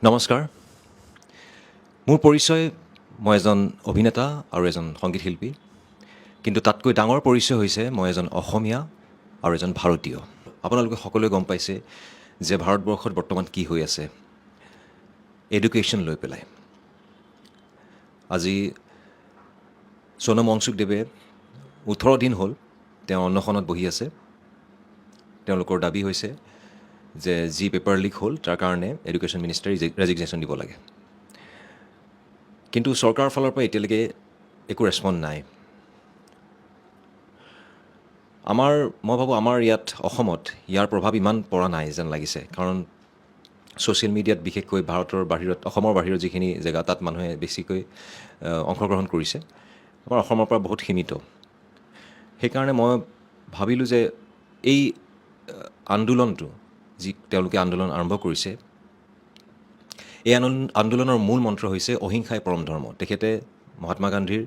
নমস্কাৰ। মোৰ পৰিচয় মই এজন অভিনেতা আৰু এজন সংগীত শিল্পী, কিন্তু তাতকৈ ডাঙৰ পৰিচয় হৈছে মই এজন অসমীয়া আৰু এজন ভাৰতীয়। আপোনালোকে সকলোৱে গম পাইছে যে ভাৰতবৰ্ষত বৰ্তমান কি হৈ আছে এডুকেশ্যন লৈ পেলাই। আজি সোনম ৱাংচুকদেৱে 18 দিন হ'ল তেওঁ অন্নখনত বহি আছে। তেওঁলোকৰ দাবী হৈছে যে যি পেপাৰ লিক হ'ল তাৰ কাৰণে এডুকেশ্যন মিনিষ্টাৰে ৰেজিগনেশ্যন দিব লাগে, কিন্তু চৰকাৰৰ ফালৰ পৰা এতিয়ালৈকে একো ৰেছপণ্ড নাই। মই ভাবোঁ আমাৰ ইয়াত অসমত ইয়াৰ প্ৰভাৱ ইমান পৰা নাই যেন লাগিছে, কাৰণ ছ'চিয়েল মিডিয়াত বিশেষকৈ ভাৰতৰ বাহিৰত অসমৰ বাহিৰত যিখিনি জেগা তাত মানুহে বেছিকৈ অংশগ্ৰহণ কৰিছে, আমাৰ অসমৰ পৰা বহুত সীমিত। সেইকাৰণে মই ভাবিলোঁ যে এই আন্দোলনটো যি তেওঁলোকে আন্দোলন আৰম্ভ কৰিছে, এই আন্দোলনৰ মূল মন্ত্ৰ হৈছে অহিংসাই পৰম ধৰ্ম। তেখেতে মহাত্মা গান্ধীৰ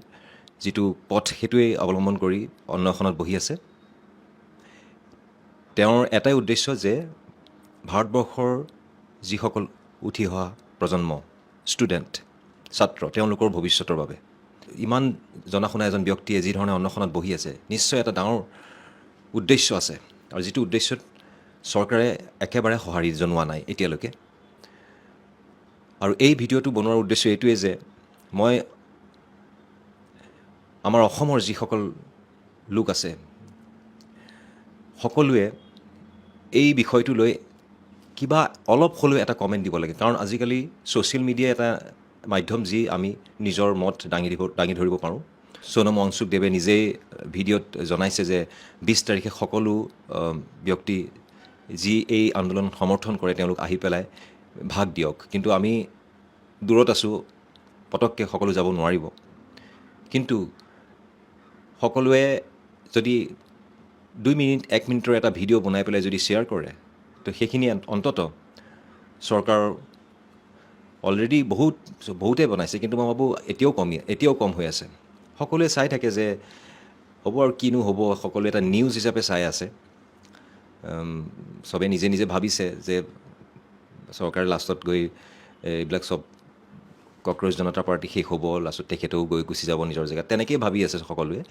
যিটো পথ সেইটোৱেই অৱলম্বন কৰি অন্নখনত বহি আছে। তেওঁৰ এটাই উদ্দেশ্য যে ভাৰতবৰ্ষৰ যিসকল উঠি অহা প্ৰজন্ম, ষ্টুডেণ্ট, ছাত্ৰ, তেওঁলোকৰ ভৱিষ্যতৰ বাবে। ইমান জনা শুনা এজন ব্যক্তিয়ে যিধৰণে অন্নখনত বহি আছে, নিশ্চয় এটা ডাঙৰ উদ্দেশ্য আছে, আৰু যিটো উদ্দেশ্যত চৰকাৰে একেবাৰে সঁহাৰি জনোৱা নাই এতিয়ালৈকে। আৰু এই ভিডিঅ'টো বনোৱাৰ উদ্দেশ্য এইটোৱেই যে মই আমাৰ অসমৰ যিসকল লোক আছে সকলোৱে এই বিষয়টো লৈ কিবা অলপ হ'লেও এটা কমেণ্ট দিব লাগে, কাৰণ আজিকালি ছ'চিয়েল মিডিয়া এটা মাধ্যম যি আমি নিজৰ মত দাঙি ধৰিব পাৰোঁ। সোনম ৱাংচুকদেৱে নিজেই ভিডিঅ'ত জনাইছে যে 20 তাৰিখে সকলো ব্যক্তি যি এই আন্দোলন সমৰ্থন কৰে তেওঁলোক আহি পেলাই ভাগ দিয়ক, কিন্তু আমি দূৰত আছোঁ, পটককৈ সকলো যাব নোৱাৰিব। কিন্তু সকলোৱে যদি 2 মিনিট 1 মিনিটৰ এটা ভিডিঅ' বনাই পেলাই যদি শ্বেয়াৰ কৰে, তো সেইখিনি অন্ততঃ চৰকাৰ অলৰেডি বহুতেই বনাইছে, কিন্তু মই ভাবোঁ এতিয়াও কম হৈ আছে। সকলোৱে চাই থাকে যে হ'ব আৰু কিনো হ'ব, সকলোৱে এটা নিউজ হিচাপে চাই আছে। চবে নিজে নিজে ভাবিছে যে চৰকাৰে লাষ্টত গৈ এইবিলাক চব কক্ৰ'চ জনতা পাৰ্টি শেষ হ'ব, লাষ্টত তেখেতেও গৈ গুচি যাব নিজৰ জেগাত, তেনেকেই ভাবি আছে সকলোৱে।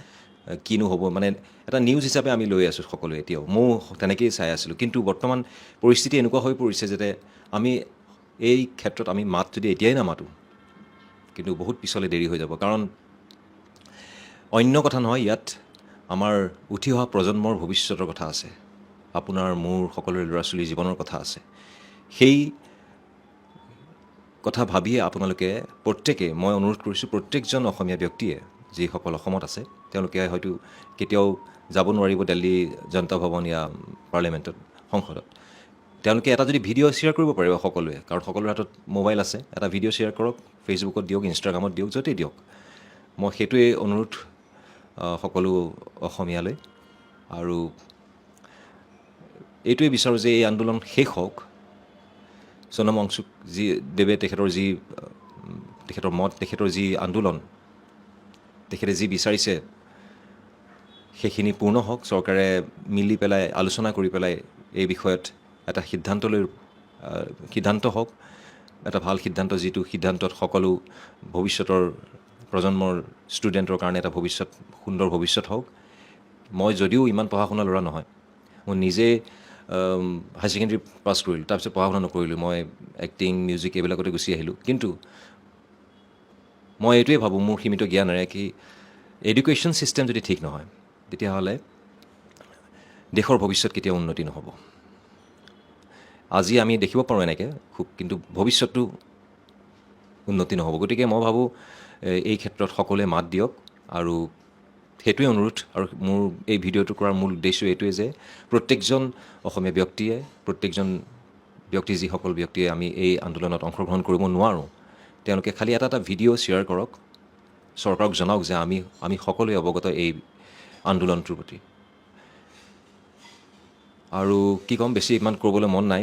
কিনো হ'ব মানে এটা নিউজ হিচাপে আমি লৈ আছোঁ সকলোৱে, এতিয়াও ময়ো তেনেকেই চাই আছিলোঁ। কিন্তু বৰ্তমান পৰিস্থিতি এনেকুৱা হৈ পৰিছে যাতে আমি এই ক্ষেত্ৰত আমি মাত যদি এতিয়াই নামাতোঁ, কিন্তু বহুত পিছলৈ দেৰি হৈ যাব। কাৰণ অন্য কথা নহয়, ইয়াত আমাৰ উঠি অহা প্ৰজন্মৰ ভৱিষ্যতৰ কথা আছে, আপোনাৰ মোৰ সকলোৰে ল'ৰা ছোৱালীৰ জীৱনৰ কথা আছে। সেই কথা ভাবিয়ে আপোনালোকে প্ৰত্যেকে, মই অনুৰোধ কৰিছোঁ প্ৰত্যেকজন অসমীয়া ব্যক্তিয়ে যিসকল অসমত আছে, তেওঁলোকে হয়তো কেতিয়াও যাব নোৱাৰিব দিল্লী জনতা ভৱন या পাৰ্লিয়ামেণ্টত, সংসদত। তেওঁলোকে এটা যদি ভিডিঅ' শ্বেয়াৰ কৰিব পাৰিব সকলোৱে, কাৰণ সকলোৰে হাতত মোবাইল আছে, এটা ভিডিঅ' শ্বেয়াৰ কৰক, ফেচবুকত দিয়ক, ইনষ্টাগ্ৰামত দিয়ক, য'তেই দিয়ক। মই সেইটোৱেই অনুৰোধ সকলো অসমীয়ালৈ, আৰু এইটোৱেই বিচাৰোঁ যে এই আন্দোলন শেষ হওক। সোনম ৱাংচুকদেৱে তেখেতৰ মত, তেখেতৰ যি আন্দোলন, তেখেতে যি বিচাৰিছে সেইখিনি পূৰ্ণ হওক। চৰকাৰে মিলি পেলাই আলোচনা কৰি পেলাই এই বিষয়ত এটা সিদ্ধান্ত হওক, এটা ভাল সিদ্ধান্ত, যিটো সিদ্ধান্তত সকলো ভৱিষ্যতৰ প্ৰজন্মৰ ষ্টুডেণ্টৰ কাৰণে এটা সুন্দৰ ভৱিষ্যত হওক। মই যদিও ইমান পঢ়া শুনা ল'ৰা নহয়, মই নিজে হাই ছেকেণ্ডেৰী পাছ কৰিলোঁ, তাৰপিছত পঢ়া শুনা নকৰিলোঁ, মই এক্টিং, মিউজিক এইবিলাকতে গুচি আহিলোঁ। কিন্তু মই এইটোৱে ভাবোঁ মোৰ সীমিত জ্ঞানেৰে কি এডুকেশ্যন ছিষ্টেম যদি ঠিক নহয়, তেতিয়াহ'লে দেশৰ ভৱিষ্যত কেতিয়াও উন্নতি নহ'ব। আজি আমি দেখিব পাৰোঁ এনেকৈ খুব, কিন্তু ভৱিষ্যতটো উন্নতি নহ'ব। গতিকে মই ভাবোঁ এই ক্ষেত্ৰত সকলোৱে মাত দিয়ক, আৰু সেইটোৱে অনুৰোধ। আৰু মোৰ এই ভিডিঅ'টো কৰাৰ মূল উদ্দেশ্য এইটোৱে যে প্ৰত্যেকজন অসমীয়া ব্যক্তিয়ে, যিসকল ব্যক্তিয়ে আমি এই আন্দোলনত অংশগ্ৰহণ কৰিব নোৱাৰোঁ, তেওঁলোকে খালি এটা ভিডিঅ' শ্বেয়াৰ কৰক, চৰকাৰক জনাওক যে আমি সকলোৱে অৱগত এই আন্দোলনটোৰ প্ৰতি। আৰু কি ক'ম, বেছি ইমান ক'বলৈ মন নাই,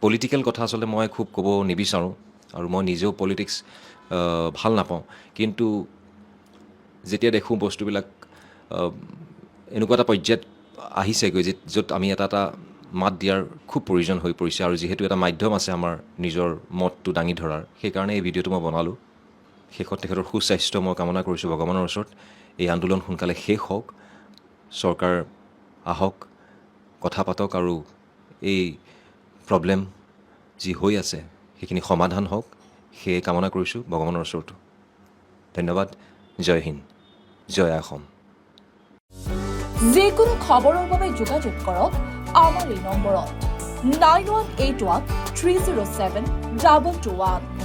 পলিটিকেল কথা আচলতে মই খুব ক'ব নিবিচাৰোঁ, আৰু মই নিজেও পলিটিক্স ভাল নাপাওঁ। কিন্তু যেতিয়া দেখোঁ বস্তুবিলাক এনেকুৱা এটা পৰ্যায়ত আহিছেগৈ য'ত আমি এটা মাত দিয়াৰ খুব প্ৰয়োজন হৈ পৰিছে আৰু যিহেতু এটা মাধ্যম আছে আমাৰ নিজৰ মতটো দাঙি ধৰাৰ, সেইকাৰণে এই ভিডিঅ'টো মই বনালোঁ। শেষত তেখেতৰ সুস্বাস্থ্য মই কামনা কৰিছোঁ ভগৱানৰ ওচৰত। এই আন্দোলন সোনকালে শেষ হওক, চৰকাৰ আহক, কথা পাতক আৰু এই প্ৰব্লেম যি হৈ আছে সেইখিনি সমাধান হওক, সেয়ে কামনা কৰিছোঁ ভগৱানৰ ওচৰত। ধন্যবাদ। জয় হিন্দ, জয় অসম। যিকোনো খবৰৰ বাবে যোগাযোগ কৰক আমাৰ এই নম্বৰত 9181 307 221।